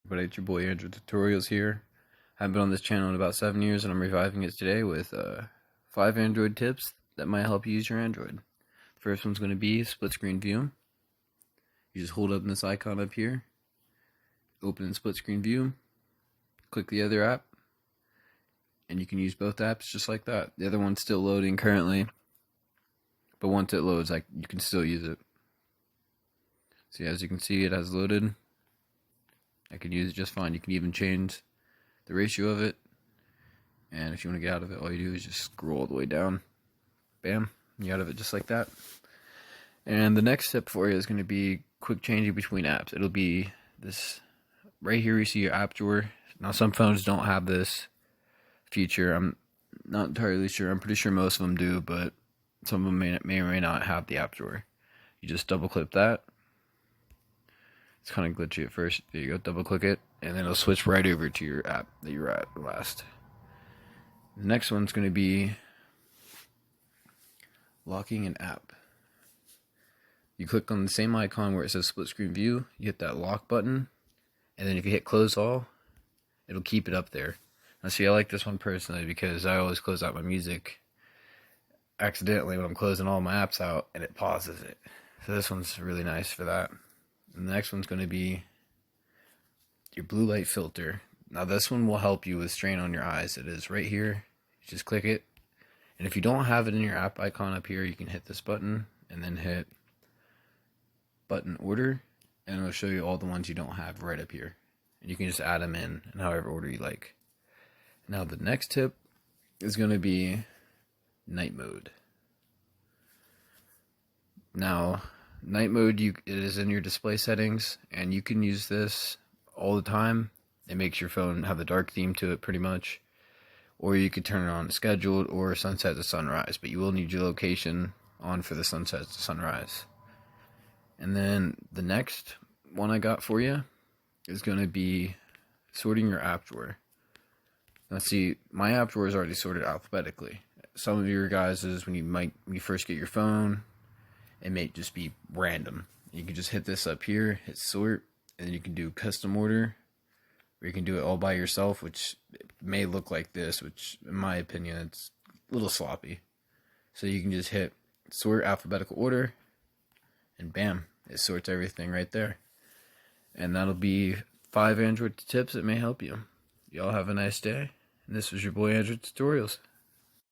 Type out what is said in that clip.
But it's your boy Android Tutorials here. I've been on this channel in about 7 years and I'm reviving it today with 5 Android tips that might help you use your Android. The first one's going to be split screen view. You just hold up this icon up here, open in split screen view, click the other app, and you can use both apps just like that. The other one's still loading currently, but once it loads, you can still use it. See, as you can see, it has loaded. I can use it just fine. You can even change the ratio of it, and if you want to get out of it, all you do is just scroll all the way down. Bam, you're out of it just like that. And the next step for you is going to be quick changing between apps. It'll be this right here. You see your app drawer. Now some phones don't have this feature. I'm not entirely sure. I'm pretty sure most of them do, but some of them may or may not have the app drawer. You just double click that. It's kind of glitchy at first. There you go, double click it, and then it'll switch right over to your app that you were at last. The next one's going to be locking an app. You click on the same icon where it says split screen view, you hit that lock button, and then if you hit close all, it'll keep it up there. Now see, I like this one personally because I always close out my music accidentally when I'm closing all my apps out, and it pauses it. So this one's really nice for that. And the next one's going to be your blue light filter. Now this one will help you with strain on your eyes. It is right here. You just click it. And if you don't have it in your app icon up here, you can hit this button and then hit button order, and it'll show you all the ones you don't have right up here. And you can just add them in however order you like. Now the next tip is going to be night mode. Now night mode, it is in your display settings, and you can use this all the time. It makes your phone have the dark theme to it pretty much, or you could turn it on scheduled or sunset to sunrise, but you will need your location on for the sunset to sunrise. And then the next one I got for you is going to be sorting your app drawer. Now see, my app drawer is already sorted alphabetically. Some of your guys is when you first get your phone, it may just be random. You can just hit this up here, hit sort, and then you can do custom order, or you can do it all by yourself, which may look like this, which in my opinion, it's a little sloppy. So you can just hit sort alphabetical order, and bam, it sorts everything right there. And that'll be 5 Android tips that may help you. Y'all have a nice day. And this was your boy Android Tutorials.